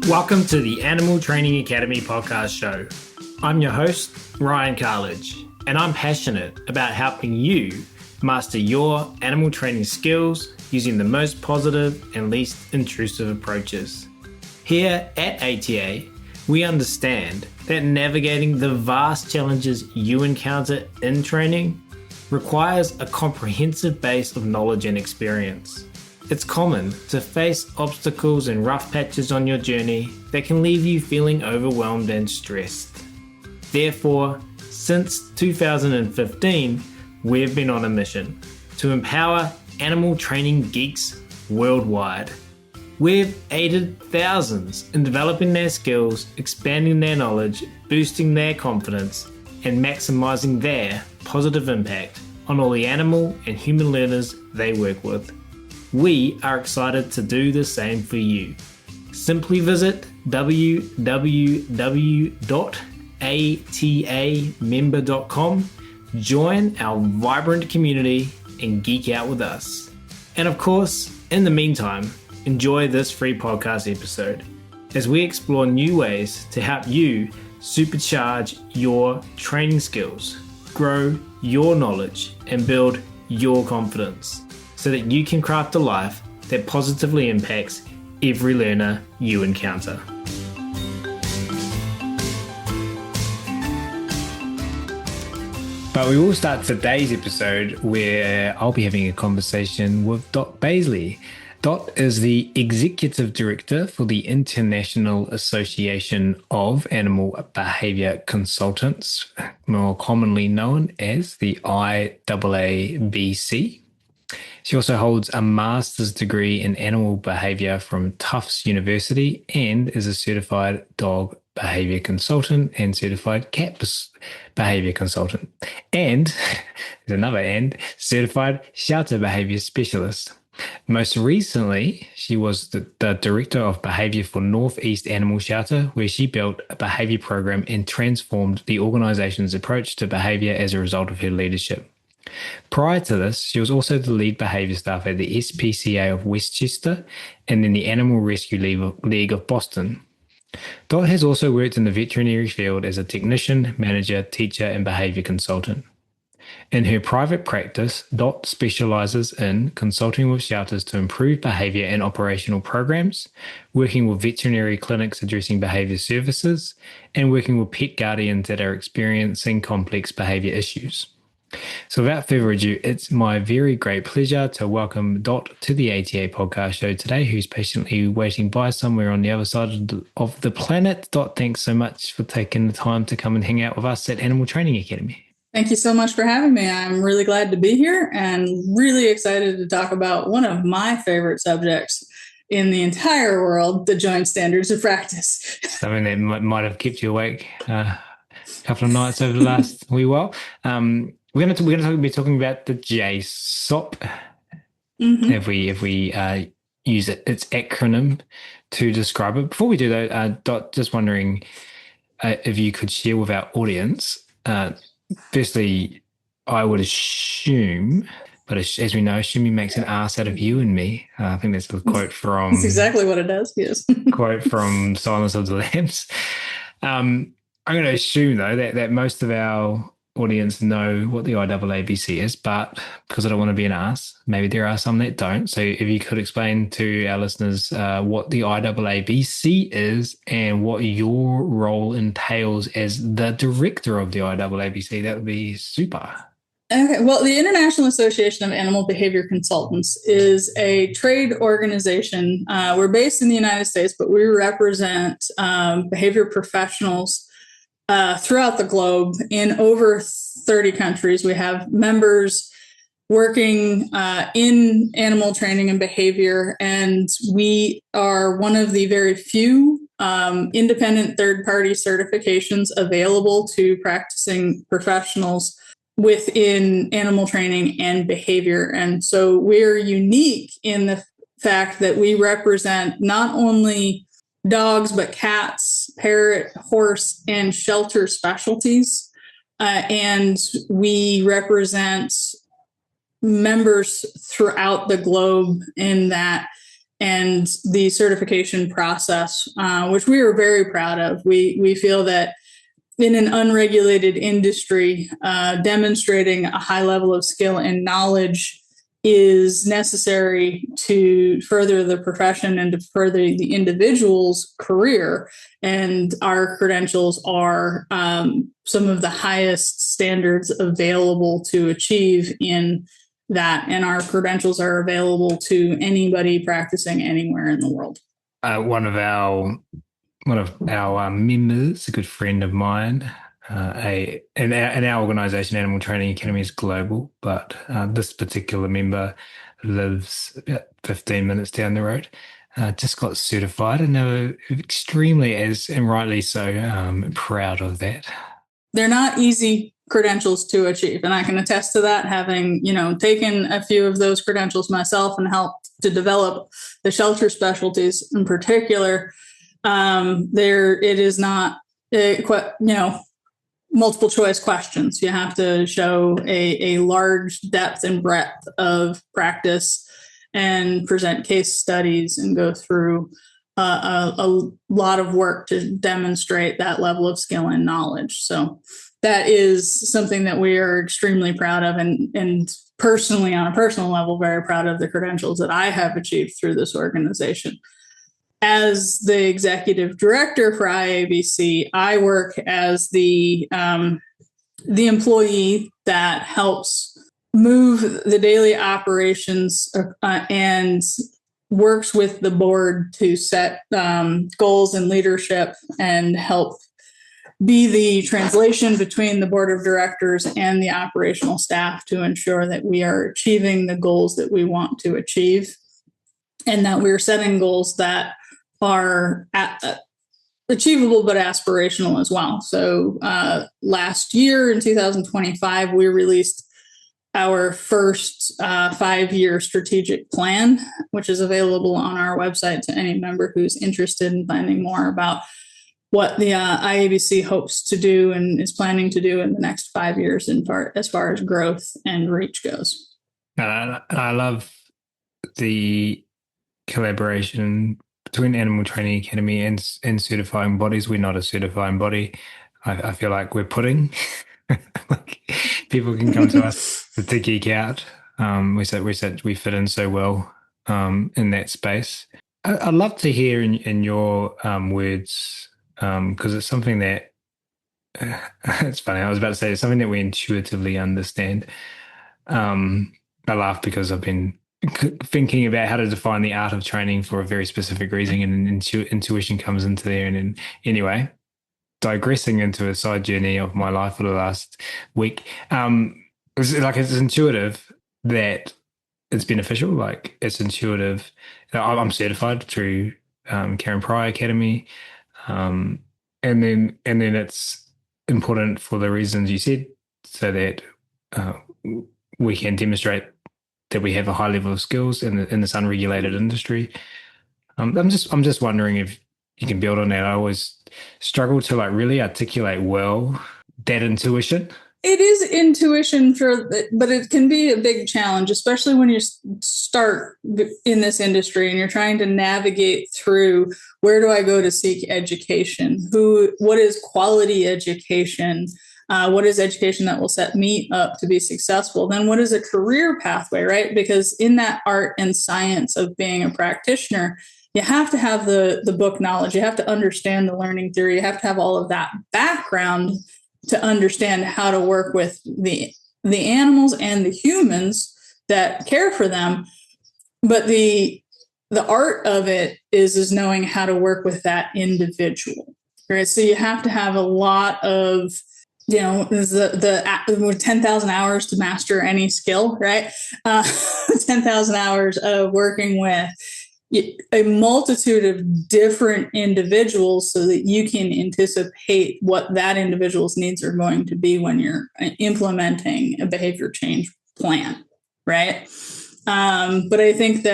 Welcome to the Animal Training Academy podcast show. I'm your host, Ryan Cartlidge, and I'm passionate about helping you master your animal training skills using the most positive and least intrusive approaches. Here at ATA, we understand that navigating the vast challenges you encounter in training requires a comprehensive base of knowledge and experience. It's common to face obstacles and rough patches on your journey that can leave you feeling overwhelmed and stressed. Therefore, since 2015, we've been on a mission to empower animal training geeks worldwide. We've aided thousands in developing their skills, expanding their knowledge, boosting their confidence, and maximizing their positive impact on all the animal and human learners they work with. We are excited to do the same for you. Simply visit www.atamember.com, join our vibrant community, and geek out with us. And of course, in the meantime, enjoy this free podcast episode as we explore new ways to help you supercharge your training skills, grow your knowledge, and build your confidence, so that you can craft a life that positively impacts every learner you encounter. But we will start today's episode where I'll be having a conversation with Dot Baisly. Dot is the Executive Director for the International Association of Animal Behaviour Consultants, more commonly known as the IAABC. She also holds a master's degree in animal behaviour from Tufts University and is a certified dog behaviour consultant and certified cat behaviour consultant. And there's another certified shelter behaviour specialist. Most recently, she was the director of behaviour for Northeast Animal Shelter, where she built a behaviour program and transformed the organisation's approach to behaviour as a result of her leadership. Prior to this, she was also the lead behaviour staff at the SPCA of Westchester and then the Animal Rescue League of Boston. Dot has also worked in the veterinary field as a technician, manager, teacher, and behaviour consultant. In her private practice, Dot specialises in consulting with shelters to improve behaviour and operational programs, working with veterinary clinics addressing behaviour services, and working with pet guardians that are experiencing complex behaviour issues. So without further ado, it's my very great pleasure to welcome Dot to the ATA podcast show today, who's patiently waiting by somewhere on the other side of the planet. Dot, thanks so much for taking the time to come and hang out with us at Animal Training Academy. Thank you so much for having me. I'm really glad to be here and really excited to talk about one of my favorite subjects in the entire world, the joint standards of practice. Something that might have kept you awake a couple of nights over the last wee while. We're going to be talking about the JSOP, if we use its acronym to describe it. Before we do though, Dot, just wondering if you could share with our audience. Firstly, I would assume, but as we know, assuming makes an ass out of you and me. I think that's a quote from... That's exactly what it does, yes. Quote from Silence of the Lambs. I'm going to assume, though, that most of our audience know what the IAABC is, but because I don't want to be an ass, maybe there are some that don't. So if you could explain to our listeners what the IAABC is and what your role entails as the director of the IAABC, that would be super. Okay, well, the International Association of Animal Behaviour Consultants is a trade organization. We're based in the United States, but we represent behavior professionals throughout the globe in over 30 countries. We have members working in animal training and behavior, and we are one of the very few independent third-party certifications available to practicing professionals within animal training and behavior. And so we're unique in the fact that we represent not only dogs, but cats, parrot, horse, and shelter specialties. And we represent members throughout the globe in that and the certification process, which we are very proud of. We feel that in an unregulated industry, demonstrating a high level of skill and knowledge is necessary to further the profession and to further the individual's career. And our credentials are some of the highest standards available to achieve in that. And our credentials are available to anybody practicing anywhere in the world. One of our members, a good friend of mine, in our organisation, Animal Training Academy, is global, but this particular member lives about 15 minutes down the road. Just got certified, and they were extremely, and rightly so, proud of that. They're not easy credentials to achieve, and I can attest to that, having taken a few of those credentials myself and helped to develop the shelter specialties in particular. It is not multiple choice questions. You have to show a large depth and breadth of practice and present case studies and go through a lot of work to demonstrate that level of skill and knowledge. So that is something that we are extremely proud of, and personally, on a personal level, very proud of the credentials that I have achieved through this organization. As the executive director for IAABC, I work as the employee that helps move the daily operations and works with the board to set goals and leadership and help be the translation between the board of directors and the operational staff to ensure that we are achieving the goals that we want to achieve, and that we're setting goals that are achievable but aspirational as well. So last year in 2025, we released our first 5-year strategic plan, which is available on our website to any member who's interested in finding more about what the IAABC hopes to do and is planning to do in the next 5 years as far as growth and reach goes. I love the collaboration between Animal Training Academy and certifying bodies. We're not a certifying body. I feel like we're pudding. Like, people can come to us to geek out. We fit in so well in that space. I'd love to hear in your words, because it's something that it's funny. I was about to say it's something that we intuitively understand. I laugh because I've been thinking about how to define the art of training for a very specific reason, and intuition comes into there. And then, anyway, digressing into a side journey of my life for the last week, it's intuitive that it's beneficial. Like, it's intuitive. I'm certified through Karen Pryor Academy, and then it's important for the reasons you said, so that we can demonstrate that we have a high level of skills in this unregulated industry. I'm just wondering if you can build on that. I always struggle to really articulate well that intuition. It is intuition, but it can be a big challenge, especially when you start in this industry and you're trying to navigate through, where do I go to seek education? What is quality education? What is education that will set me up to be successful? Then what is a career pathway, right? Because in that art and science of being a practitioner, you have to have the book knowledge. You have to understand the learning theory. You have to have all of that background to understand how to work with the animals and the humans that care for them. But the art of it is knowing how to work with that individual, right? So you have to have a lot of, the 10,000 hours to master any skill, right? 10,000 hours of working with a multitude of different individuals so that you can anticipate what that individual's needs are going to be when you're implementing a behavior change plan, right? But I think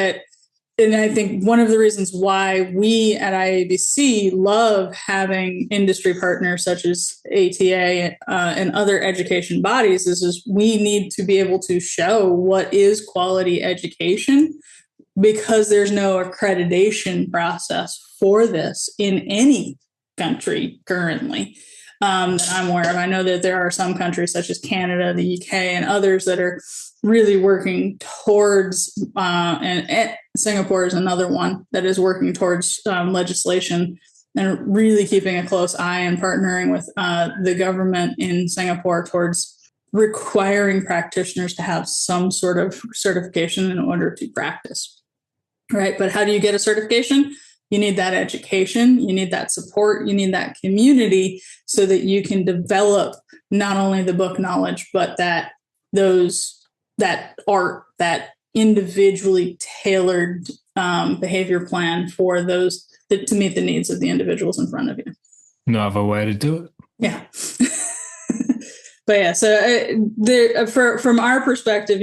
one of the reasons why we at IAABC love having industry partners such as ATA and other education bodies is we need to be able to show what is quality education because there's no accreditation process for this in any country currently that I'm aware of. I know that there are some countries such as Canada, the UK, and others that are really working towards, and Singapore is another one that is working towards legislation and really keeping a close eye and partnering with the government in Singapore towards requiring practitioners to have some sort of certification in order to practice. Right? But how do you get a certification? You need that education, you need that support, you need that community so that you can develop not only the book knowledge, but that art, that individually tailored behavior plan for those to meet the needs of the individuals in front of you. No other way to do it. Yeah. But yeah, so from our perspective,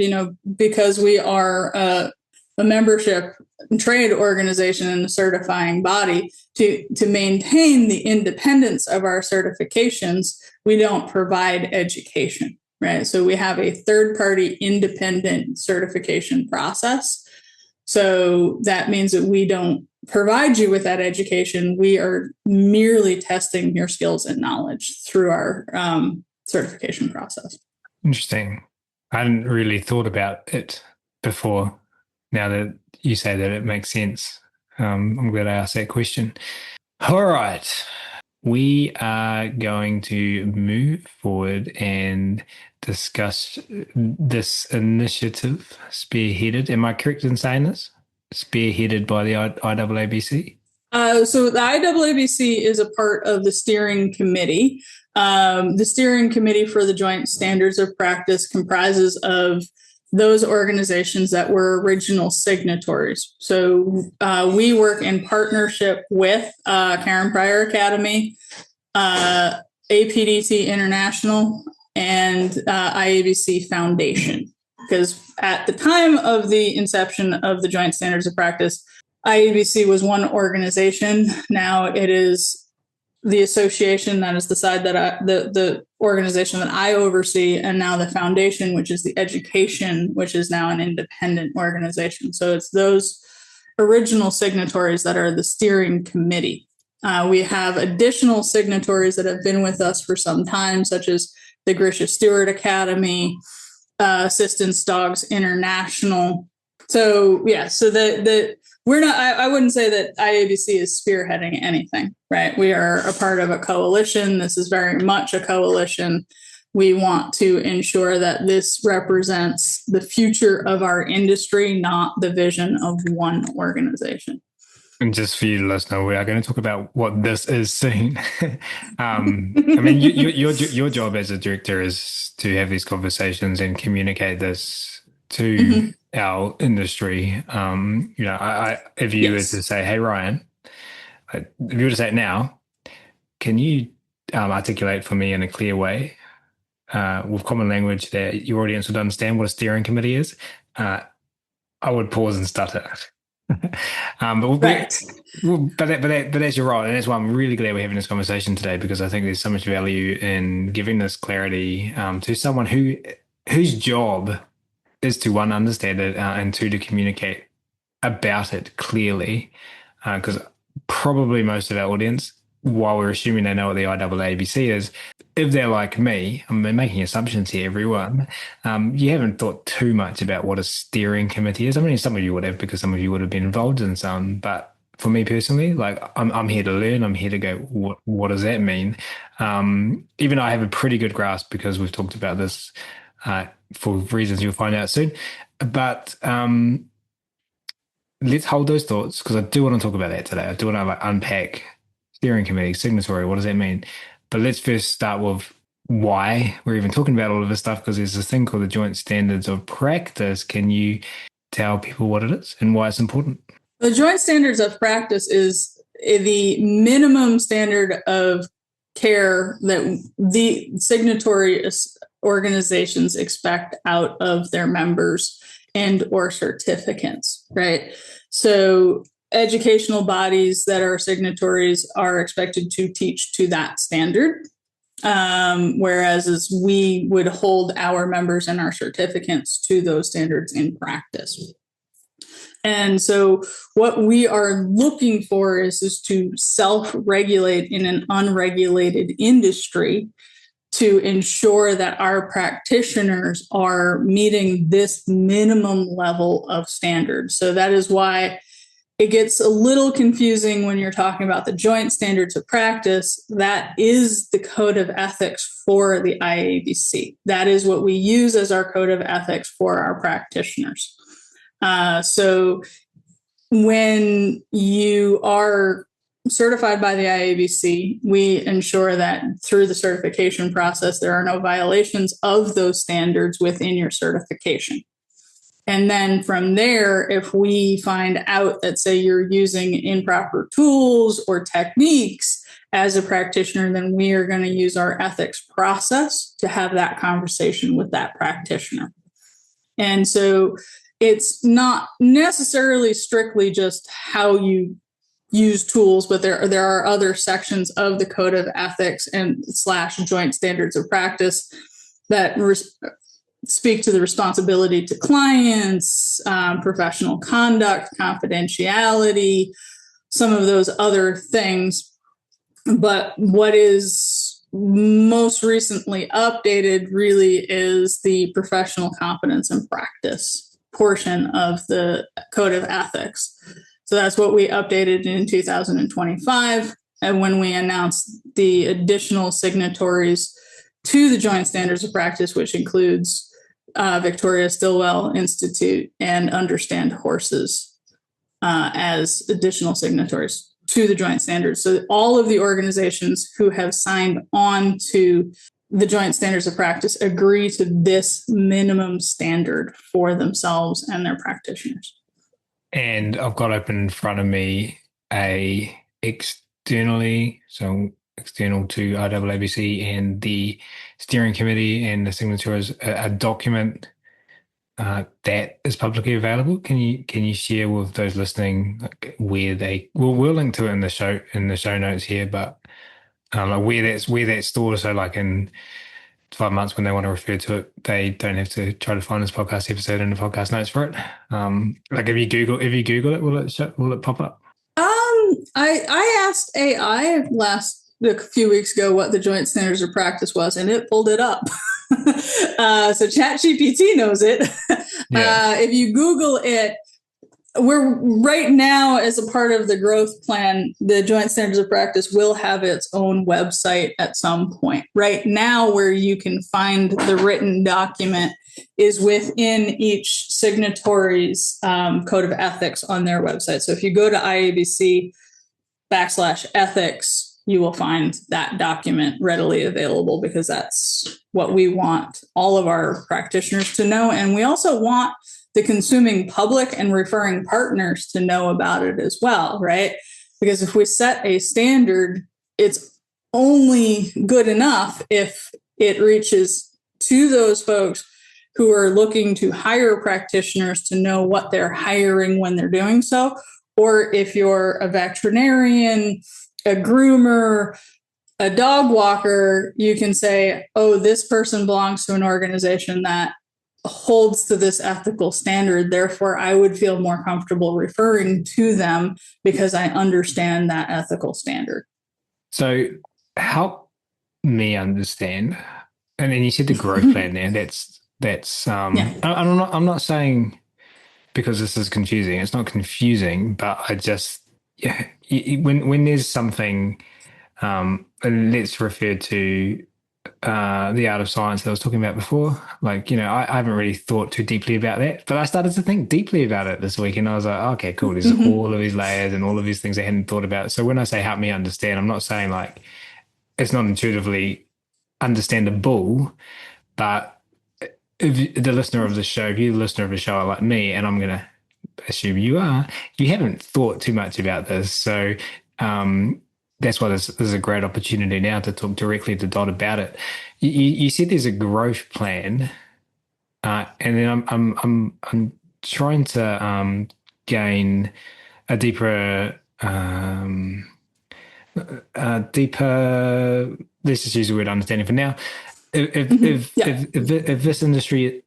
because we are a membership trade organization and a certifying body, to maintain the independence of our certifications, we don't provide education, right? So we have a third-party independent certification process. So that means that we don't provide you with that education. We are merely testing your skills and knowledge through our certification process. Interesting. I hadn't really thought about it before. Now that you say that, it makes sense. I'm glad I asked that question. All right. We are going to move forward and discuss this initiative spearheaded. Am I correct in saying this? Spearheaded by the IAABC? So the IAABC is a part of the steering committee. The steering committee for the Joint Standards of Practice comprises of those organizations that were original signatories. So we work in partnership with Karen Pryor Academy, APDT International, and IAABC Foundation. Because at the time of the inception of the Joint Standards of Practice, IAABC was one organization. Now it is the association, that is the side that the organization that I oversee, and now the foundation, which is the education, which is now an independent organization. So it's those original signatories that are the steering committee. We have additional signatories that have been with us for some time, such as the Grisha Stewart Academy, Assistance Dogs International. So yeah, so we're not, I wouldn't say that IAABC is spearheading anything, right? We are a part of a coalition. This is very much a coalition. We want to ensure that this represents the future of our industry, not the vision of one organization. And just for you to let us know, we are going to talk about what this is soon. I mean, your job as a director is to have these conversations and communicate this to our industry. If you were to say, "Hey, Ryan," if you were to say it now, can you articulate for me in a clear way, with common language that your audience would understand what a steering committee is? I would pause and stutter. But that's your role, and that's why I'm really glad we're having this conversation today, because I think there's so much value in giving this clarity to someone whose job is to, one, understand it, and two, to communicate about it clearly, because probably most of our audience, while we're assuming they know what the IAABC is, if they're like me, I'm making assumptions here, everyone, you haven't thought too much about what a steering committee is. I mean, some of you would have, because some of you would have been involved in some, but for me personally, like, I'm here to learn. I'm here to go, what does that mean? Even I have a pretty good grasp, because we've talked about this for reasons you'll find out soon. But let's hold those thoughts, because I do want to talk about that today. I do want to unpack steering committee, signatory, what does that mean? But let's first start with why we're even talking about all of this stuff, because there's this thing called the Joint Standards of Practice. Can you tell people what it is and why it's important? The Joint Standards of Practice is the minimum standard of care that the signatory organizations expect out of their members and or certificants, right? So educational bodies that are signatories are expected to teach to that standard, whereas as we would hold our members and our certificants to those standards in practice. And so what we are looking for is to self-regulate in an unregulated industry to ensure that our practitioners are meeting this minimum level of standards. So that is why it gets a little confusing when you're talking about the joint standards of practice. That is the code of ethics for the IAABC. That is what we use as our code of ethics for our practitioners. So when you are certified by the IAABC, we ensure that through the certification process, there are no violations of those standards within your certification. And then from there, if we find out that, say, you're using improper tools or techniques as a practitioner, then we are going to use our ethics process to have that conversation with that practitioner. And so it's not necessarily strictly just how you use tools, but there are other sections of the code of ethics and / joint standards of practice that speak to the responsibility to clients, professional conduct, confidentiality, some of those other things. But what is most recently updated really is the professional competence and practice portion of the code of ethics. So that's what we updated in 2025. And when we announced the additional signatories to the joint standards of practice, which includes Victoria Stilwell Institute and Understand Horses as additional signatories to the joint standards. So all of the organizations who have signed on to the joint standards of practice agree to this minimum standard for themselves and their practitioners. And I've got open in front of me external to IAABC and the steering committee and the signatories, a document that is publicly available. Can you share with those listening where we'll link to it in the show notes here, but where that's stored, so like in 5 months when they want to refer to it, they don't have to try to find this podcast episode in the podcast notes for it. Like if you Google it, will it pop up? I asked AI a few weeks ago what the joint standards of practice was, and it pulled it up. So ChatGPT knows it. Yeah. If you Google it, we're right now, as a part of the growth plan, the joint standards of practice will have its own website at some point. Right now, where you can find the written document is within each signatory's code of ethics on their website. So if you go to IAABC/ethics, you will find that document readily available, because that's what we want all of our practitioners to know. And we also want the consuming public and referring partners to know about it as well, right? Because if we set a standard, it's only good enough if it reaches to those folks who are looking to hire practitioners to know what they're hiring when they're doing so. Or if you're a veterinarian, a groomer, a dog walker, you can say, oh, this person belongs to an organization that holds to this ethical standard. Therefore, I would feel more comfortable referring to them because I understand that ethical standard. So help me understand. And then you said the growth plan there. Yeah. I'm not saying because this is confusing. It's not confusing, but I just, yeah, when there's something, and let's refer to the art of science that I was talking about before. Like, I haven't really thought too deeply about that, but I started to think deeply about it this week, and I was like, okay, cool. There's all of these layers and all of these things I hadn't thought about. So when I say help me understand, I'm not saying like it's not intuitively understandable, but if the listener of the show, if you're the listener of the show like me, and I'm going to assume you are, you haven't thought too much about this. So that's why this is a great opportunity now to talk directly to Dot about it. You said there's a growth plan, and then I'm trying to gain a deeper. Let's just use the word understanding for now. If this industry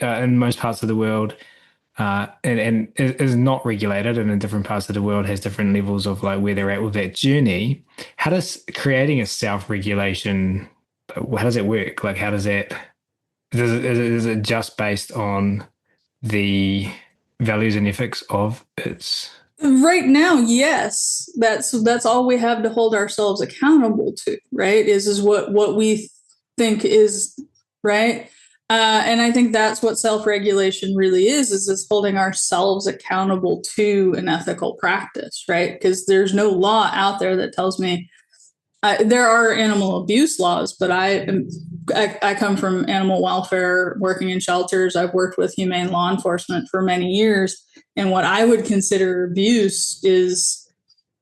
in most parts of the world and is not regulated, and in different parts of the world has different levels of like where they're at with that journey. How does creating a self-regulation, how does it work? Like, how does that, is it just based on the values and ethics of its? Right now, yes, that's all we have to hold ourselves accountable to, right? Is what we think is right. And I think that's what self-regulation really is holding ourselves accountable to an ethical practice, right? Because there's no law out there that tells me there are animal abuse laws, but I come from animal welfare, working in shelters. I've worked with humane law enforcement for many years, and what I would consider abuse is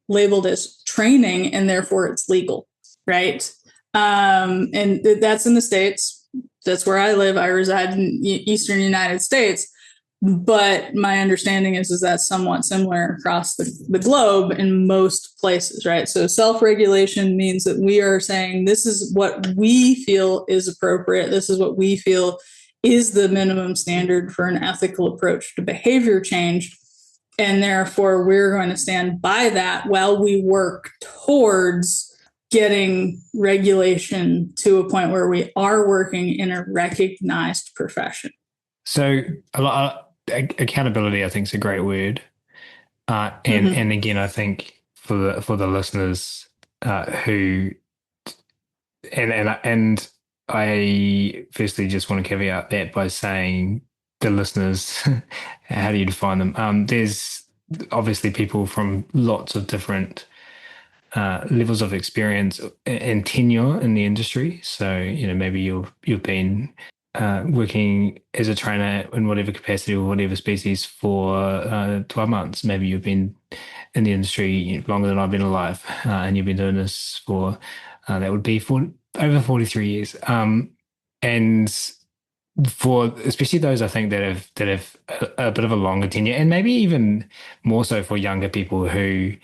labeled as training, and therefore it's legal, right? And that's in the States. That's where I live. I reside in Eastern United States. But my understanding is that's somewhat similar across the globe in most places, right? So self-regulation means that we are saying this is what we feel is appropriate. This is what we feel is the minimum standard for an ethical approach to behavior change. And therefore, we're going to stand by that while we work towards getting regulation to a point where we are working in a recognized profession. So accountability, I think, is a great word. And again, I think for the listeners who and I firstly just want to caveat that by saying the listeners, how do you define them? There's obviously people from lots of different levels of experience and tenure in the industry. So, maybe you've been working as a trainer in whatever capacity or whatever species for 12 months. Maybe you've been in the industry longer than I've been alive, and you've been doing this for that would be for over 43 years. And for especially those I think that have a bit of a longer tenure, and maybe even more so for younger people who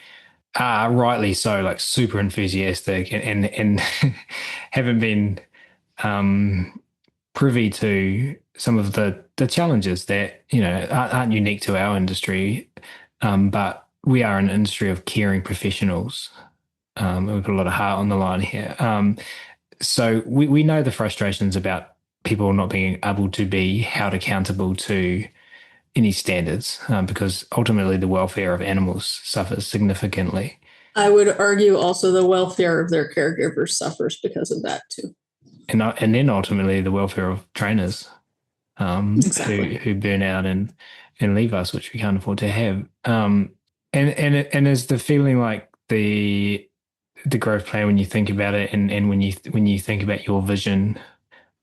are rightly so like super enthusiastic and haven't been privy to some of the challenges that aren't unique to our industry, but we are an industry of caring professionals. We've got a lot of heart on the line here. So we know the frustrations about people not being able to be held accountable to any standards, because ultimately the welfare of animals suffers significantly. I would argue also the welfare of their caregivers suffers because of that too. And then ultimately the welfare of trainers, Exactly. who burn out and leave us, which we can't afford to have. And is the feeling like the growth plan, when you think about it, and when you think about your vision,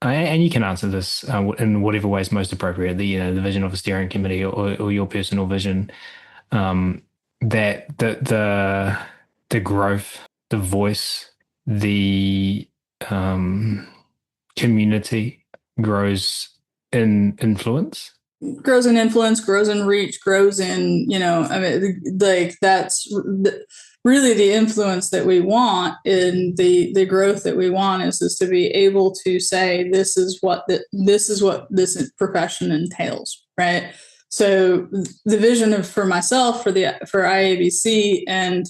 and you can answer this in whatever way is most appropriate, the vision of a steering committee or your personal vision, that the growth, the voice, the community grows in influence. Grows in influence, grows in reach, grows in, I mean, like that's really the influence that we want, in the growth that we want is to be able to say this is what this profession entails, right? So the vision for myself, for IAABC, and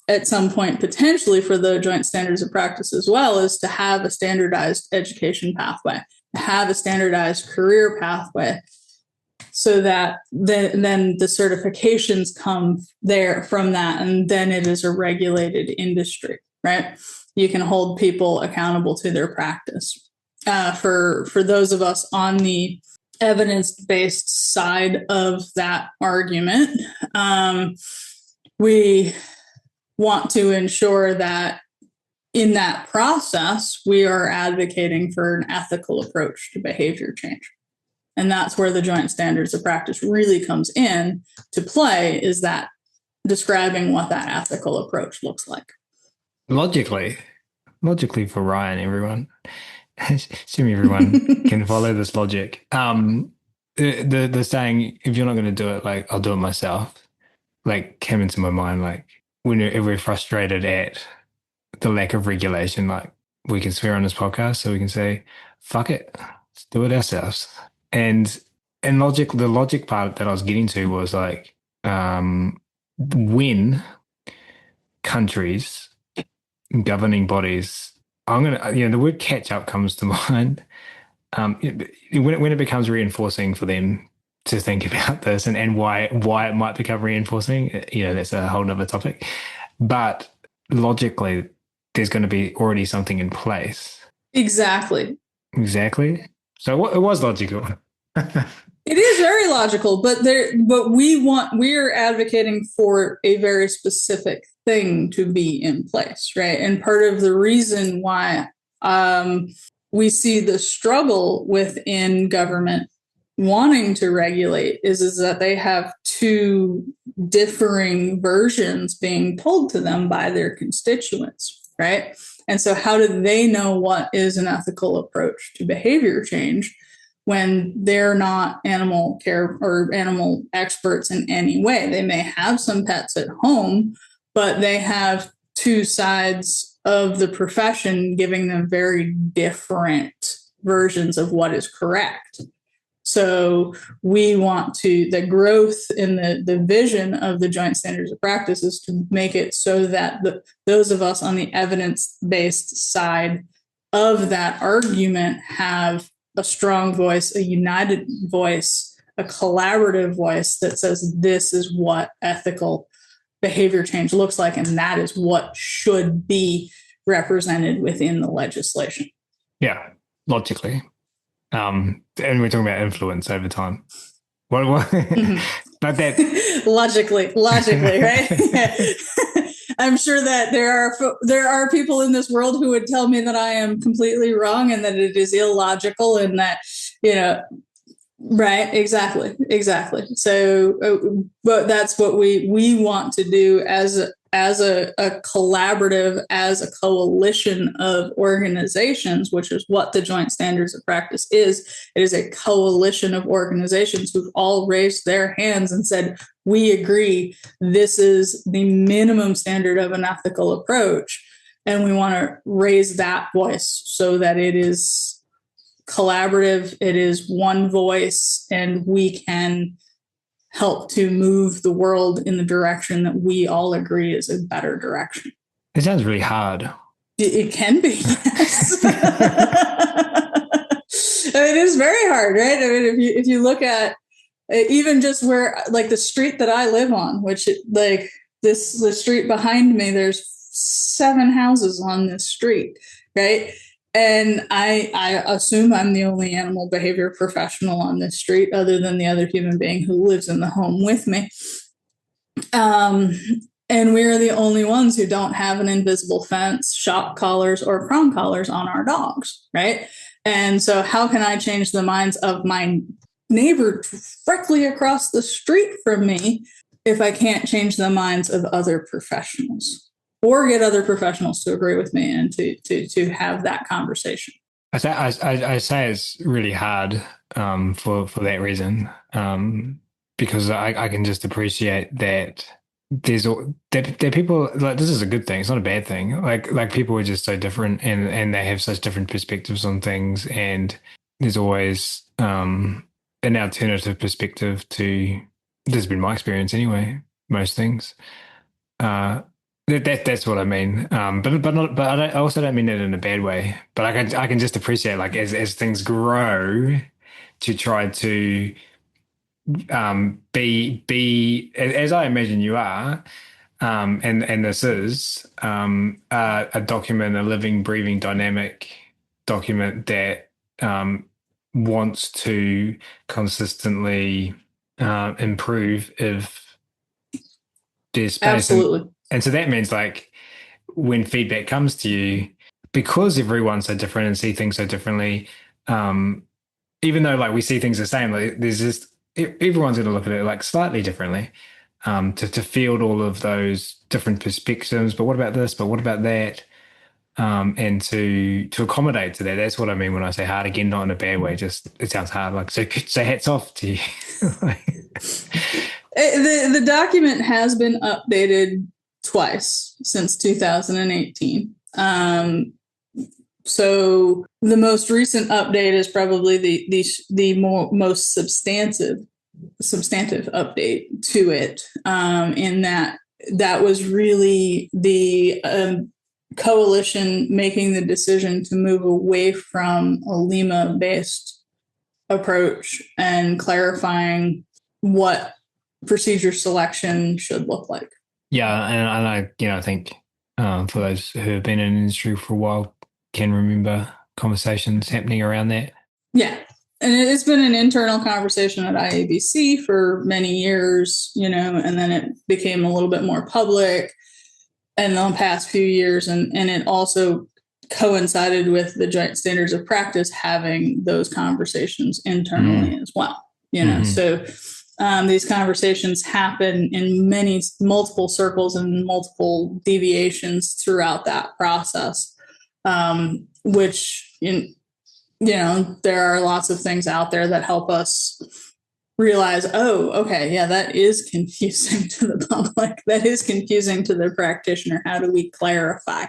at some point potentially for the joint standards of practice as well, is to have a standardized education pathway, have a standardized career pathway, so that then the certifications come there from that, and then it is a regulated industry, right? You can hold people accountable to their practice. For those of us on the evidence-based side of that argument, we want to ensure that in that process, we are advocating for an ethical approach to behavior change. And that's where the joint standards of practice really comes in to play, is that describing what that ethical approach looks like. Logically for Ryan, everyone. Assume everyone can follow this logic. The saying, if you're not going to do it, like, I'll do it myself, like, came into my mind, like, when we're frustrated at the lack of regulation, like, we can swear on this podcast, so we can say, fuck it, let's do it ourselves. And and the logic part that I was getting to was like, when countries, governing bodies, the word catch up comes to mind. When it becomes reinforcing for them to think about this and why it might become reinforcing, that's a whole nother topic. But logically, there's going to be already something in place. Exactly. So it was logical. It is very logical, but we're advocating for a very specific thing to be in place, right? And part of the reason why we see the struggle within government wanting to regulate is that they have two differing versions being told to them by their constituents, right? And so how do they know what is an ethical approach to behavior change when they're not animal care or animal experts in any way? They may have some pets at home, but they have two sides of the profession giving them very different versions of what is correct. So we want the growth in the vision of the joint standards of practice is to make it so that those of us on the evidence-based side of that argument have a strong voice, a united voice, a collaborative voice that says this is what ethical behavior change looks like, and that is what should be represented within the legislation. Yeah, logically. And we're talking about influence over time. What? Mm-hmm. But that logically, right? I'm sure that there are people in this world who would tell me that I am completely wrong and that it is illogical and that, right? Exactly. So, but that's what we want to do as a collaborative, as a coalition of organizations, which is what the joint standards of practice is. It is a coalition of organizations who've all raised their hands and said, we agree, this is the minimum standard of an ethical approach. And we want to raise that voice so that it is collaborative, it is one voice, and we can help to move the world in the direction that we all agree is a better direction. It sounds really hard. It can be, yes. It is very hard, right? I mean, if you look at even just where, like the street that I live on, which the street behind me, there's 7 houses on this street, right? And I assume I'm the only animal behavior professional on this street other than the other human being who lives in the home with me. And we're the only ones who don't have an invisible fence, shock collars, or prong collars on our dogs, right? And so how can I change the minds of my neighbor directly across the street from me if I can't change the minds of other professionals? Or get other professionals to agree with me and to have that conversation. I say it's really hard for that reason, because I can just appreciate that there people, like, this is a good thing. It's not a bad thing. Like people are just so different and they have such different perspectives on things, and there's always an alternative perspective to. This has been my experience anyway. Most things. That's what I mean. But I also don't mean it in a bad way. But I can just appreciate, like, as things grow, to try to be as I imagine you are, and this is a document, a living, breathing, dynamic document that wants to consistently improve if there's space. Absolutely. And so that means, like, when feedback comes to you, because everyone's so different and see things so differently, even though, like, we see things the same, like, there's just everyone's going to look at it like slightly differently, to field all of those different perspectives. But what about this? But what about that? And to accommodate to that. That's what I mean when I say hard. Again, not in a bad way. Just it sounds hard. Like, so hats off to you. The document has been updated twice since 2018. So the most recent update is probably the most substantive update to it, in that was really the coalition making the decision to move away from a Lima-based approach and clarifying what procedure selection should look like. Yeah, and I think for those who have been in the industry for a while can remember conversations happening around that. Yeah. And it's been an internal conversation at IAABC for many years, and then it became a little bit more public in the past few years. And it also coincided with the Joint Standards of Practice having those conversations internally as well. So these conversations happen in multiple circles and multiple deviations throughout that process, which there are lots of things out there that help us realize, oh, okay, yeah, that is confusing to the public. That is confusing to the practitioner. How do we clarify?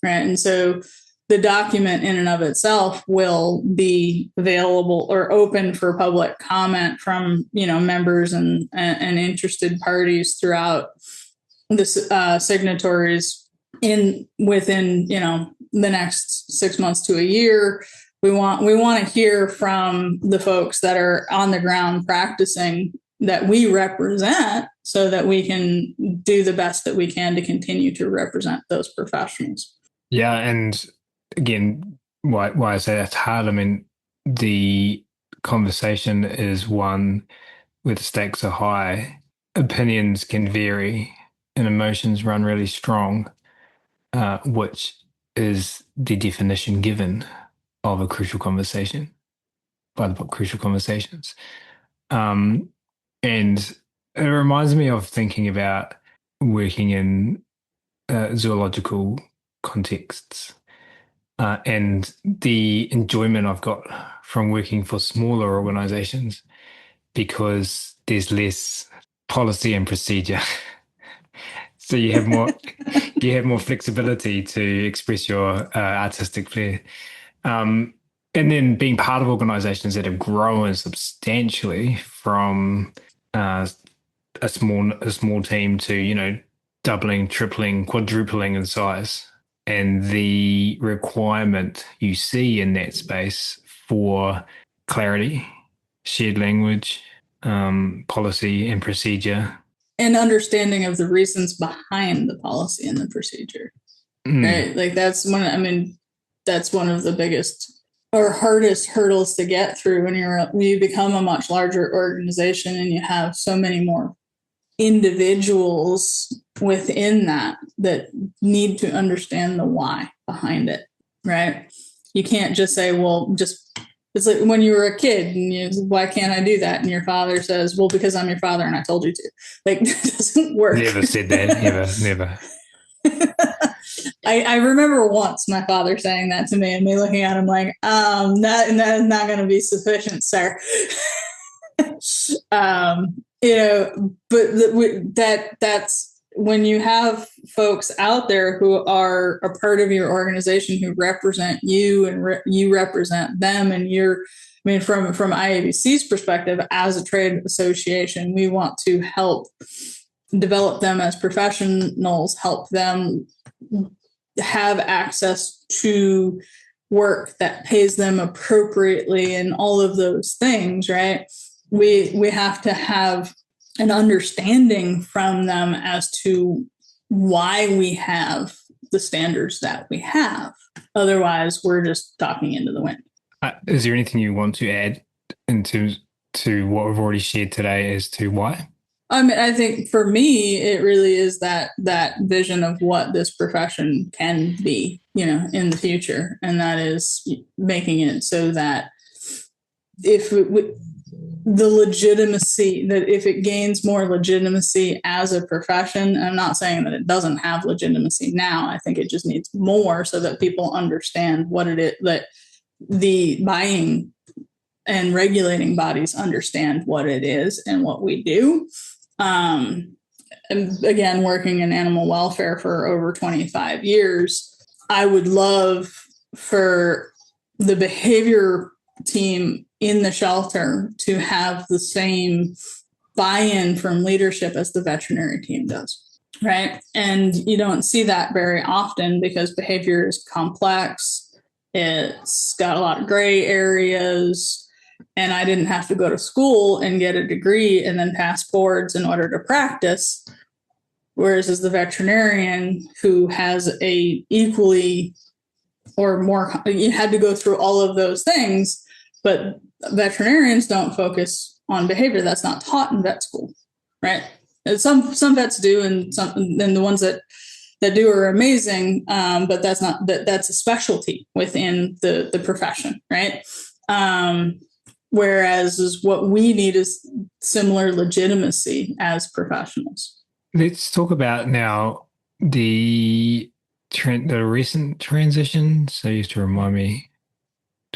Right. And so the document in and of itself will be available or open for public comment from, members and interested parties throughout the signatories within, the next 6 months to a year. We want to hear from the folks that are on the ground practicing that we represent, so that we can do the best that we can to continue to represent those professionals. Yeah, and again, why I say that's hard. I mean, the conversation is one where the stakes are high, opinions can vary, and emotions run really strong, which is the definition given of a crucial conversation by the book Crucial Conversations. And it reminds me of thinking about working in zoological contexts and the enjoyment I've got from working for smaller organizations, because there's less policy and procedure. So you have more flexibility to express your artistic flair. And then being part of organizations that have grown substantially from a small team to, doubling, tripling, quadrupling in size, and the requirement you see in that space for clarity, shared language, policy and procedure. And understanding of the reasons behind the policy and the procedure, right? Like that's one of the biggest or hardest hurdles to get through when you become a much larger organization and you have so many more individuals within that need to understand the why behind it, right? You can't just say, well, it's like when you were a kid and why can't I do that? And your father says, well, because I'm your father and I told you to. Like, that doesn't work. Never said that. Never. I remember once my father saying that to me and me looking at him like, that is not going to be sufficient, sir. But that's when you have folks out there who are a part of your organization who represent you and you represent them, and from IABC's perspective as a trade association, we want to help develop them as professionals, help them have access to work that pays them appropriately and all of those things, right? We have to have an understanding from them as to why we have the standards that we have. Otherwise, we're just talking into the wind. Is there anything you want to add into what we've already shared today as to why? I think for me, it really is that vision of what this profession can be, in the future. And that is making it so that the legitimacy, that if it gains more legitimacy as a profession, I'm not saying that it doesn't have legitimacy now. I think it just needs more so that people understand what it is, that the buying and regulating bodies understand what it is and what we do. And again, working in animal welfare for over 25 years, I would love for the behavior team in the shelter to have the same buy-in from leadership as the veterinary team does, right? And you don't see that very often because behavior is complex. It's got a lot of gray areas, and I didn't have to go to school and get a degree and then pass boards in order to practice. Whereas as the veterinarian who has a equally or more, you had to go through all of those things, but veterinarians don't focus on behavior. That's not taught in vet school, right? And some vets do, and the ones that do are amazing, but that's a specialty within the profession, right? Whereas what we need is similar legitimacy as professionals. Let's talk about now the recent transition. So you used to remind me,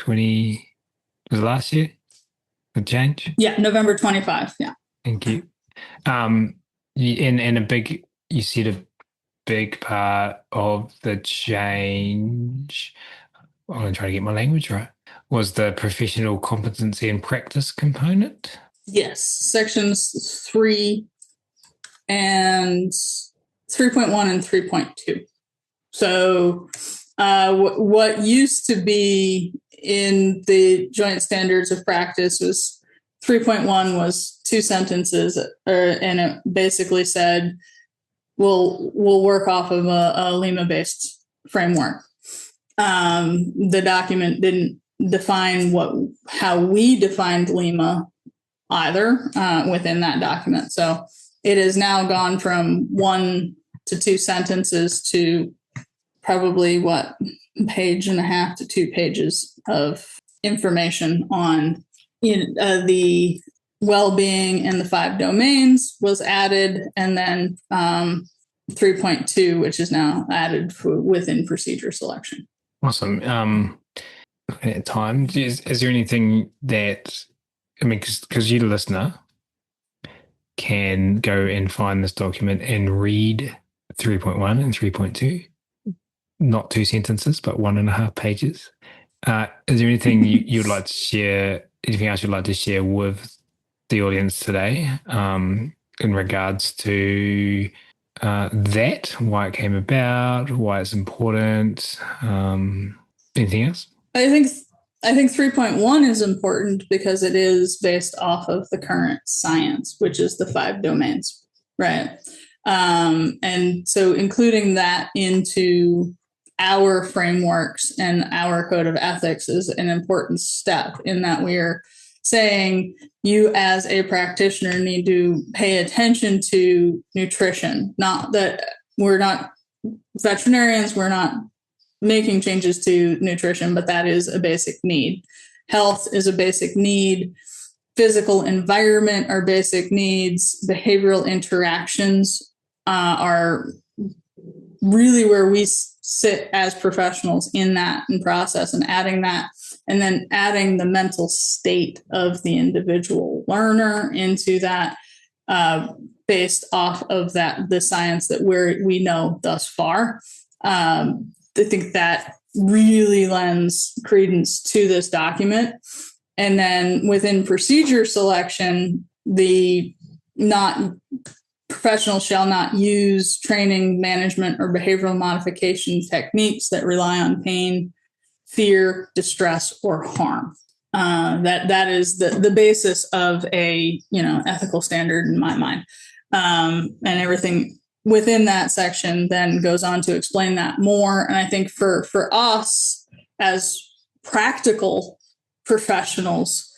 was it last year? The change? Yeah, November 25. Yeah. Thank you. You said a big part of the change, I'm going to try to get my language right, was the professional competency and practice component. Yes, sections 3 and 3.1 and 3.2. So what used to be in the joint standards of practice was 3.1 was 2 sentences, and it basically said, we'll work off of a Lima-based framework. The document didn't define how we defined Lima either within that document. So it has now gone from 1 to 2 sentences to probably a page and a half to 2 pages of information on the well-being and the 5 domains was added, and then 3.2, which is now added within procedure selection. Awesome. At time, is there anything that, because you, the listener, can go and find this document and read 3.1 and 3.2, not 2 sentences, but 1.5 pages. Is there anything you'd like to share? Anything else you'd like to share with the audience today in regards to that, why it came about, why it's important? Anything else? I think 3.1 is important because it is based off of the current science, which is the 5 domains, right? And so including that into our frameworks and our code of ethics is an important step in that we're saying you as a practitioner need to pay attention to nutrition. Not that we're not veterinarians, we're not making changes to nutrition, but that is a basic need. Health is a basic need. Physical environment are basic needs. Behavioral interactions are really where we sit as professionals in that process, and adding that, and then adding the mental state of the individual learner into that based off of the science that we know thus far. I think that really lends credence to this document. And then within procedure selection, professionals shall not use training, management, or behavioral modification techniques that rely on pain, fear, distress, or harm. That is the basis of a ethical standard in my mind, and everything within that section then goes on to explain that more. And I think for us as practical professionals,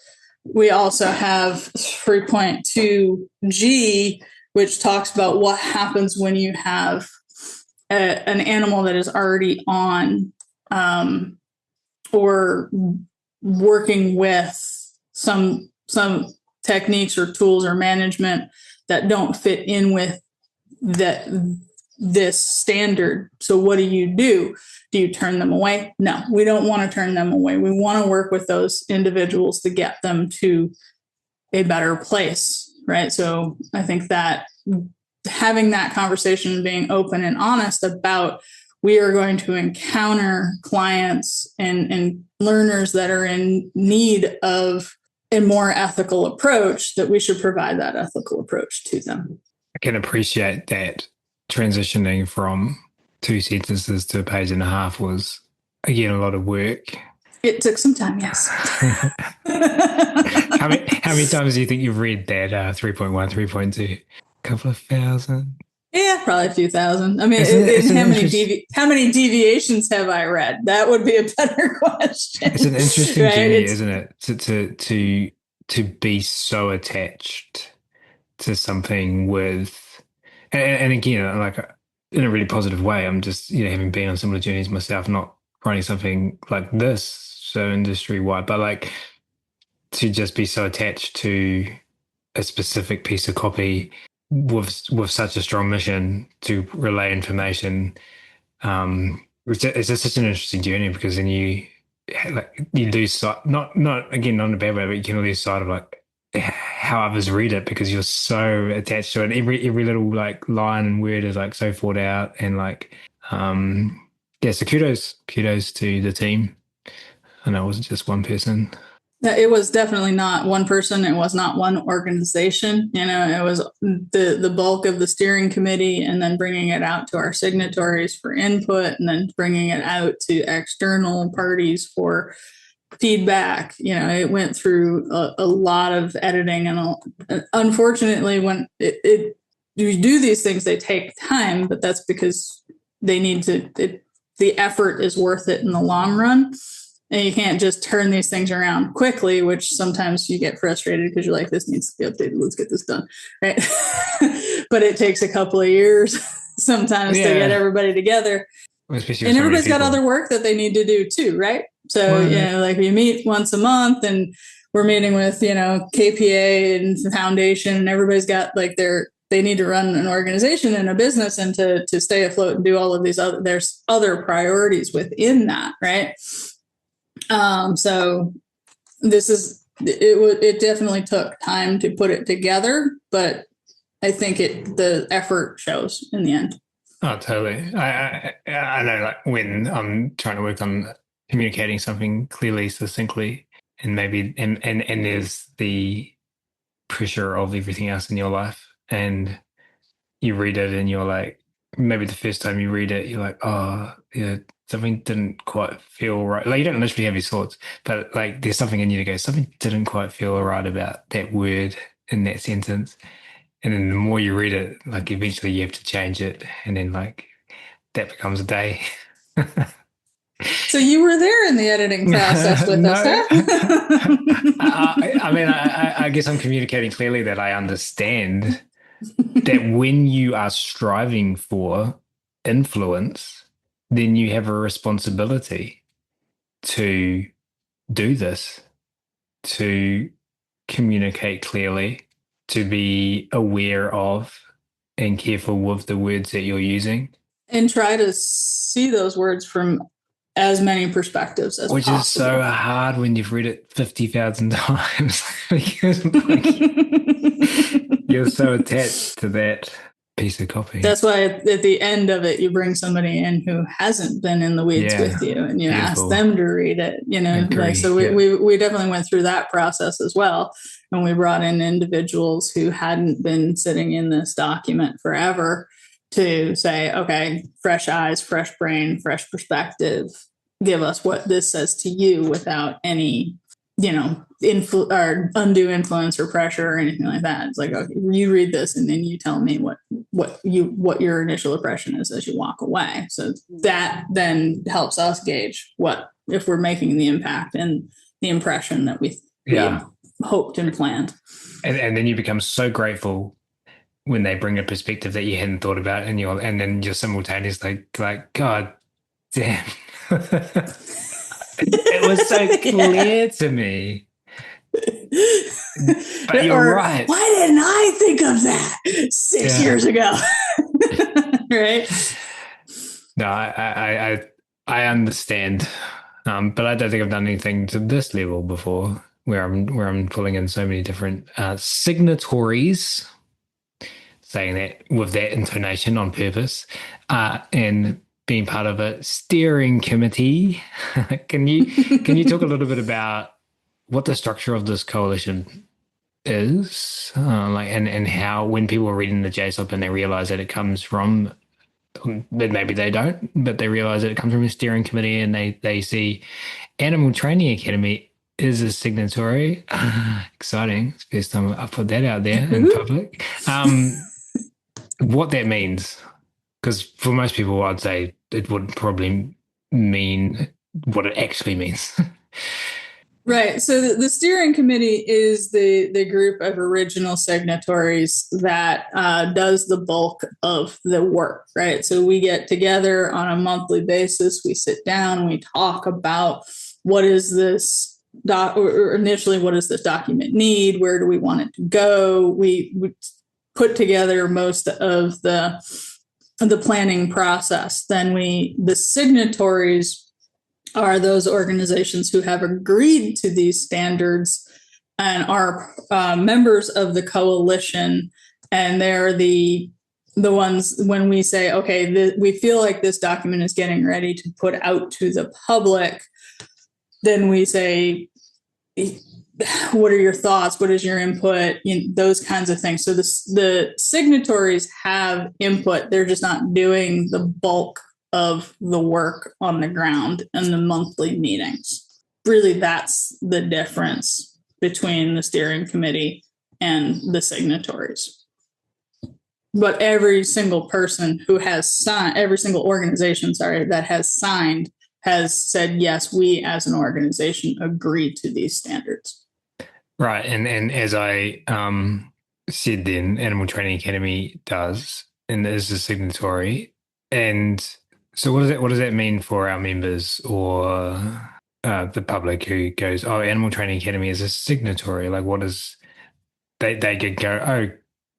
we also have 3.2G, which talks about what happens when you have an animal that is already on or working with some techniques or tools or management that don't fit in with this standard. So what do? Do you turn them away? No, we don't want to turn them away. We want to work with those individuals to get them to a better place, right? So I think that having that conversation and being open and honest about we are going to encounter clients and learners that are in need of a more ethical approach, that we should provide that ethical approach to them. I can appreciate that transitioning from 2 sentences to a page and a half was, again, a lot of work. It took some time, yes. How many times do you think you've read that 3.1, 3.2? A couple of thousand? Yeah, probably a few thousand. I mean, how many deviations have I read? That would be a better question. It's an interesting right? journey, isn't it? To be so attached to something with, and again, like in a really positive way. I'm just, having been on similar journeys myself, not writing something like this, so industry wide, but like to just be so attached to a specific piece of copy with such a strong mission to relay information. It's just such an interesting journey, because then you lose sight, not again, not in a bad way, but you can lose sight of like how others read it, because you're so attached to it. Every little like line and word is like so thought out, and like so kudos to the team. I know it wasn't just one person. It was definitely not one person. It was not one organization. It was the bulk of the steering committee, and then bringing it out to our signatories for input, and then bringing it out to external parties for feedback. It went through a lot of editing, and unfortunately, when you do these things, they take time, but that's because they need to. The effort is worth it in the long run. And you can't just turn these things around quickly, which sometimes you get frustrated because you're like, this needs to be updated. Let's get this done. Right. But it takes a couple of years sometimes to get everybody together. And everybody's got other work that they need to do too. Right. So, like we meet once a month, and we're meeting with, KPA and the foundation, and everybody's got like they need to run an organization and a business, and to stay afloat and do all of these there's other priorities within that. Right. So it definitely took time to put it together, but I think the effort shows in the end. Oh, totally. I know, like when I'm trying to work on communicating something clearly, succinctly, and maybe, and there's the pressure of everything else in your life, and you read it and you're like, maybe the first time you read it, you're like, oh, yeah, something didn't quite feel right. Like, you don't literally have these thoughts, but like there's something in you to go, something didn't quite feel right about that word in that sentence. And then the more you read it, like eventually you have to change it. And then like that becomes a day. So you were there in the editing process with us, huh? I mean, I guess I'm communicating clearly that I understand that when you are striving for influence, then you have a responsibility to do this, to communicate clearly, to be aware of and careful with the words that you're using. And try to see those words from as many perspectives as possible. Which is so hard when you've read it 50,000 times. Because you're so attached to that piece of copy. That's why at the end of it, you bring somebody in who hasn't been in the weeds with you, and you ask them to read it. We definitely went through that process as well. And we brought in individuals who hadn't been sitting in this document forever to say, okay, fresh eyes, fresh brain, fresh perspective, give us what this says to you without any, or undue influence or pressure or anything like that. It's like, okay, you read this and then you tell me what your initial impression is as you walk away. So that then helps us gauge if we're making the impact and the impression that we hoped and planned. And then you become so grateful when they bring a perspective that you hadn't thought about, and then you're simultaneously like, God damn. It was so clear to me. But you're right. Why didn't I think of that 6 years ago? Right? No, I understand. But I don't think I've done anything to this level before, where I'm pulling in so many different signatories, saying that with that intonation on purpose, and being part of a steering committee. Can you talk a little bit about what the structure of this coalition is, and how when people are reading the JSOP and they realize that it comes from, but maybe they don't, but they realize that it comes from a steering committee, and they see Animal Training Academy is a signatory. Exciting. It's the first time I put that out there in public. What that means, because for most people, I'd say it would probably mean what it actually means. Right. So the steering committee is the group of original signatories that does the bulk of the work, right? So we get together on a monthly basis. We sit down, we talk about what is this or initially, what does this document need? Where do we want it to go? We put together most of the planning process. Then the signatories are those organizations who have agreed to these standards and are members of the coalition. And they're the ones, when we say, okay, we feel like this document is getting ready to put out to the public, then we say, what are your thoughts? What is your input? Those kinds of things. So the signatories have input. They're just not doing the bulk of the work on the ground in the monthly meetings. Really, that's the difference between the steering committee and the signatories. But every single person who has signed, every single organization, that has signed, has said, yes, we as an organization agree to these standards. Right. And as I said then, Animal Training Academy does, and is a signatory. And so what does that mean for our members or the public who goes, oh, Animal Training Academy is a signatory? Like, what is, they could go, oh,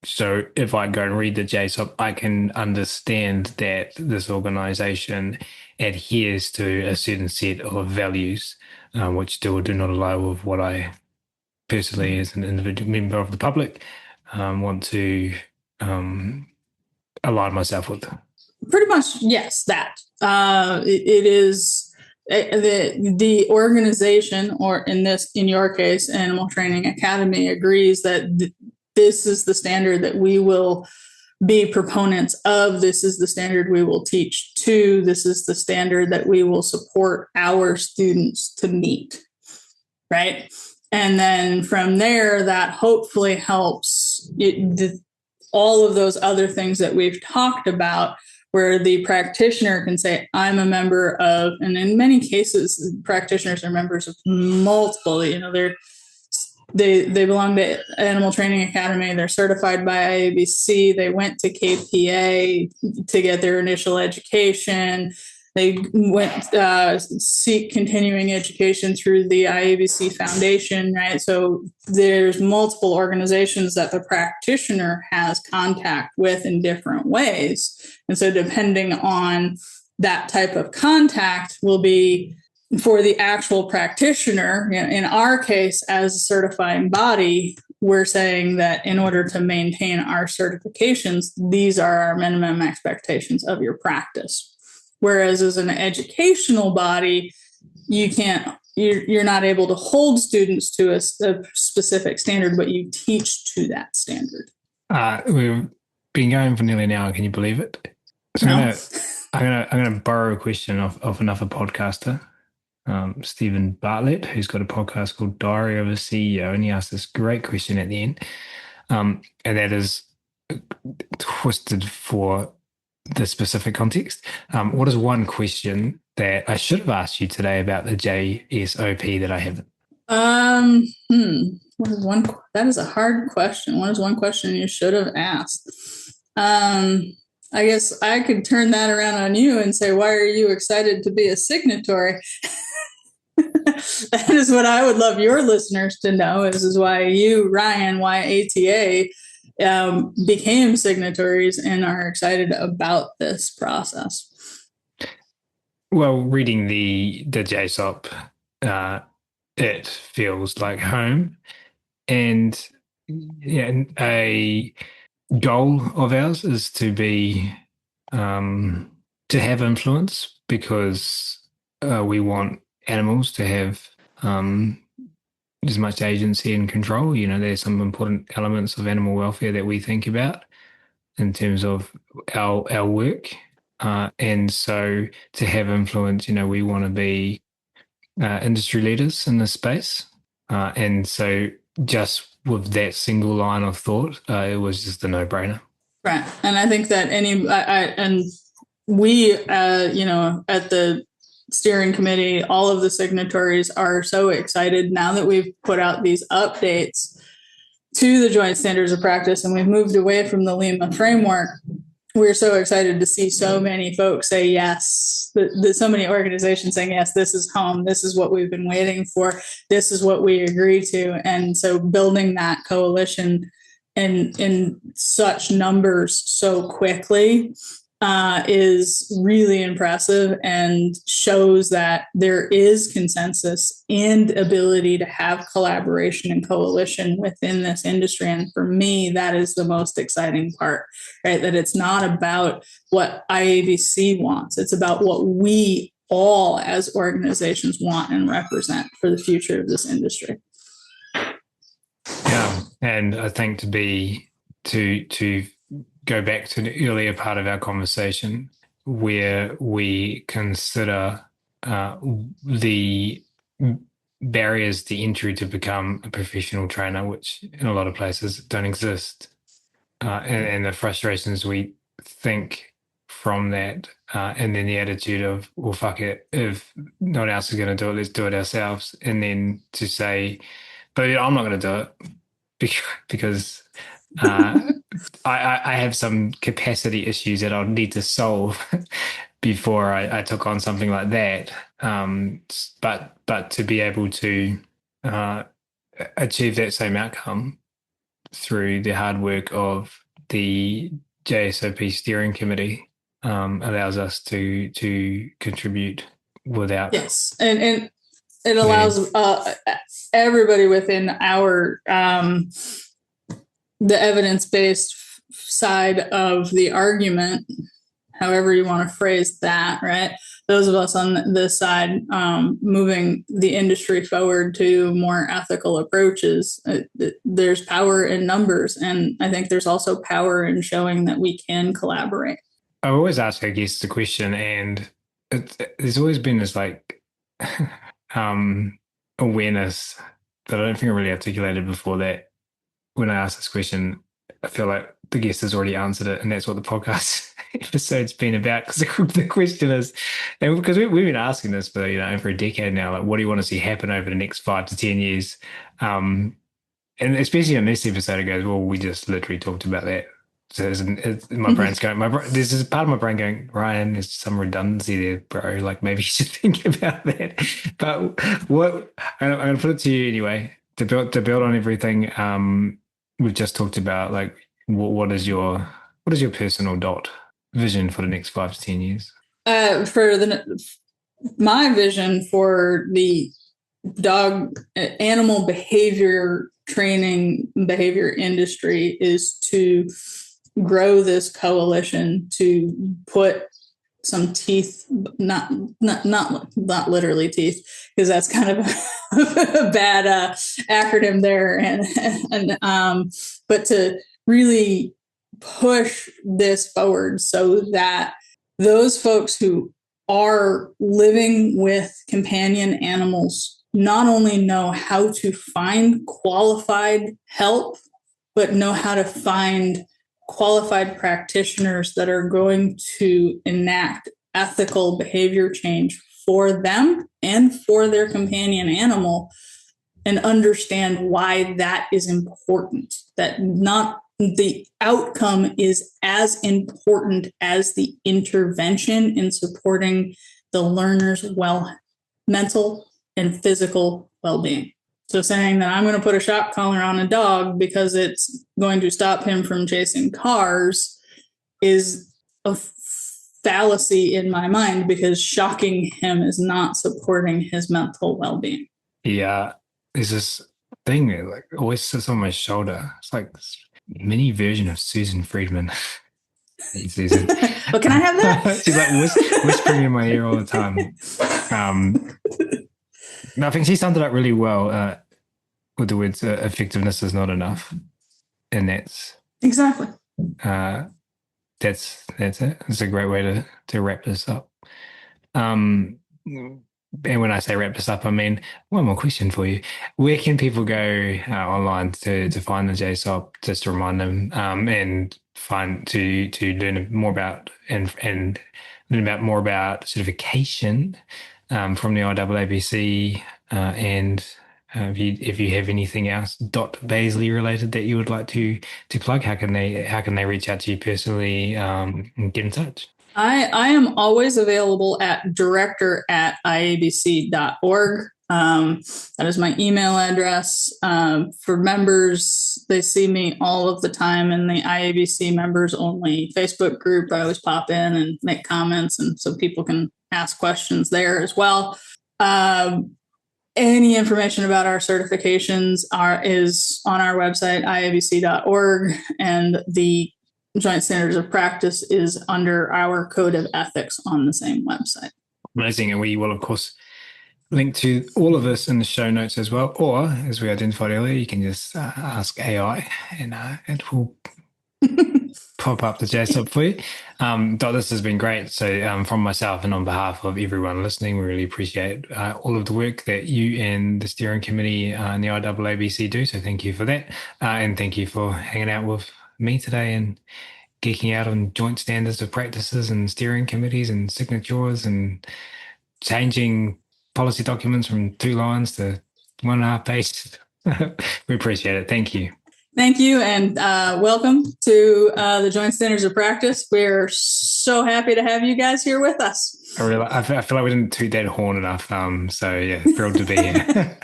so if I go and read the JSOP, I can understand that this organization adheres to a certain set of values, which still do not align with what I personally, as an individual member of the public, want to align myself with. Pretty much, yes, that. It is the organization, or in your case, Animal Training Academy, agrees that this is the standard that we will be proponents of. This is the standard we will teach to. This is the standard that we will support our students to meet, right? And then from there, that hopefully helps all of those other things that we've talked about, where the practitioner can say, I'm a member of, and in many cases, practitioners are members of multiple, they belong to Animal Training Academy. They're certified by IAABC. They went to KPA to get their initial education. They went seek continuing education through the IAABC Foundation, right? So there's multiple organizations that the practitioner has contact with in different ways. And so depending on that type of contact will be for the actual practitioner. In our case, as a certifying body, we're saying that in order to maintain our certifications, these are our minimum expectations of your practice. Whereas as an educational body, you're not able to hold students to a specific standard, but you teach to that standard. We've been going for nearly an hour. Can you believe it? So No. I'm gonna borrow a question of another podcaster, Stephen Bartlett, who's got a podcast called Diary of a CEO, and he asked this great question at the end, and that is twisted for the specific context. What is one question that I should have asked you today about the JSOP that I haven't? What is one? That is a hard question. What is one question you should have asked? I guess I could turn that around on you and say, why are you excited to be a signatory? That is what I would love your listeners to know. This is why you, Ryan, why ATA became signatories and are excited about this process. Well, reading the JSOP, it feels like home, and a goal of ours is to be to have influence because we want animals to have as much agency and control. You know, there's some important elements of animal welfare that we think about in terms of our work. And so to have influence, you know, we want to be industry leaders in this space. And so just with that single line of thought, it was just a no-brainer. Right. And I think that and we, at the steering committee, all of the signatories are so excited now that we've put out these updates to the joint standards of practice and we've moved away from the Lima framework. We're so excited to see so many folks say yes, so many organizations saying, yes, this is home. This is what we've been waiting for. This is what we agree to. And so building that coalition in such numbers so quickly is really impressive and shows that there is consensus and ability to have collaboration and coalition within this industry. And for me, that is the most exciting part, right? That it's not about what IAABC wants. It's about what we all as organizations want and represent for the future of this industry. Yeah. And I think to go back to the earlier part of our conversation where we consider the barriers to entry to become a professional trainer, which in a lot of places don't exist, and the frustrations we think from that, and then the attitude of, well, fuck it, if no one else is going to do it, let's do it ourselves. And then to say, but I'm not going to do it because I have some capacity issues that I'll need to solve before I took on something like that. But to be able to achieve that same outcome through the hard work of the JSOP steering committee allows us to contribute without. Yes, and it allows everybody within our the evidence-based side of the argument, however you want to phrase that, right? Those of us on this side moving the industry forward to more ethical approaches, there's power in numbers. And I think there's also power in showing that we can collaborate. I always ask our guests the question, and there's always been this like awareness that I don't think I really articulated before, that when I ask this question, I feel like the guest has already answered it, and that's what the podcast episode's been about. Because the question is, and because we've been asking this for for a decade now, like, what do you want to see happen over the next 5 to 10 years? And especially on this episode, it goes, well, we just literally talked about that. So my brain's going, this is part of my brain going, Ryan, there's some redundancy there, bro. Like, maybe you should think about that. But what I'm going to put it to you anyway, to build on everything we've just talked about. Like, what is your personal Dot vision for the next 5 to 10 years? My vision for the animal behavior training behavior industry is to grow this coalition, to put some teeth, not literally teeth, because that's kind of a bad acronym there, but to really push this forward so that those folks who are living with companion animals not only know how to find qualified help, but know how to find qualified practitioners that are going to enact ethical behavior change for them and for their companion animal, and understand why that is important, that not the outcome is as important as the intervention in supporting the learner's mental and physical well-being. So saying that I'm going to put a shock collar on a dog because it's going to stop him from chasing cars is a fallacy in my mind, because shocking him is not supporting his mental well-being. Yeah, there's this thing that like always sits on my shoulder. It's like this mini version of Susan Friedman. Susan. But can I have that? She's like whispering in my ear all the time. No, I think she summed it up really well with the words effectiveness is not enough. And that's Exactly. That's it. It's a great way to wrap this up. And when I say wrap this up, I mean one more question for you. Where can people go online to find the JSOP, just to remind them, and find to learn more about and learn about more about certification from the IAABC and if you have anything else Dot Baisly related that you would like to plug, how can they reach out to you personally and get in touch? I am always available at director@iabc.org. That is my email address. For members, they see me all of the time in the IABC members only Facebook group. I always pop in and make comments, and so people can ask questions there as well. Any information about our certifications is on our website, iabc.org, and the Joint Standards of Practice is under our Code of Ethics on the same website. Amazing. And we will, of course, link to all of this in the show notes as well. Or, as we identified earlier, you can just ask AI and it will pop up the JSOP for you. Dot, this has been great. So from myself and on behalf of everyone listening, we really appreciate all of the work that you and the steering committee and the IAABC do. So thank you for that. And thank you for hanging out with me today and geeking out on joint standards of practices and steering committees and signatures and changing policy documents from 2 lines to 1.5 pages. We appreciate it. Thank you. Thank you, and welcome to the Joint Standards of Practice. We're so happy to have you guys here with us. I feel like we didn't toot that horn enough. So yeah, thrilled to be here.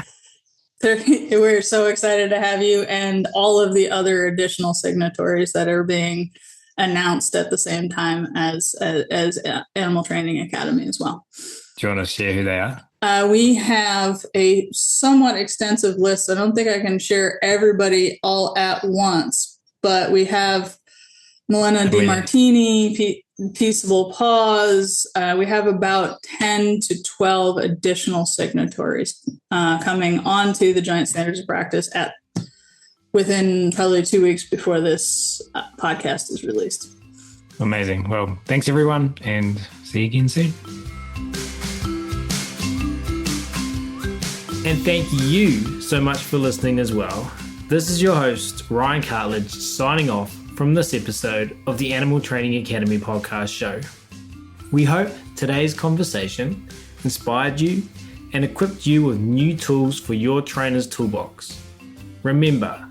We're so excited to have you and all of the other additional signatories that are being announced at the same time as Animal Training Academy as well. Do you want to share who they are? We have a somewhat extensive list. I don't think I can share everybody all at once, but we have Milena DiMartini, Peaceable Paws. We have about 10 to 12 additional signatories coming onto the Joint Standards of Practice within probably 2 weeks before this podcast is released. Amazing. Well, thanks everyone, and see you again soon. And thank you so much for listening as well. This is your host, Ryan Cartlidge, signing off from this episode of the Animal Training Academy podcast show. We hope today's conversation inspired you and equipped you with new tools for your trainer's toolbox. Remember,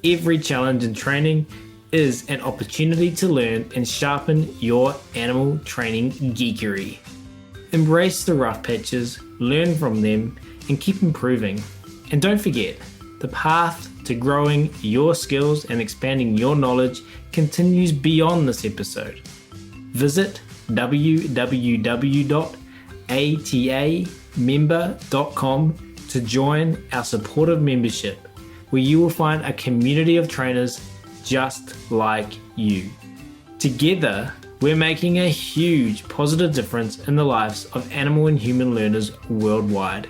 every challenge in training is an opportunity to learn and sharpen your animal training geekery. Embrace the rough patches, learn from them, and keep improving. And don't forget, the path to growing your skills and expanding your knowledge continues beyond this episode. Visit www.atamember.com to join our supportive membership, where you will find a community of trainers just like you. Together, we're making a huge positive difference in the lives of animal and human learners worldwide.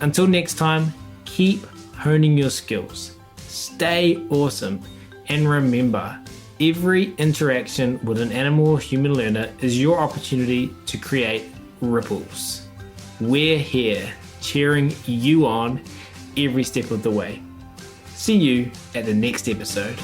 Until next time, keep honing your skills, stay awesome, and remember, every interaction with an animal or human learner is your opportunity to create ripples. We're here cheering you on every step of the way. See you at the next episode.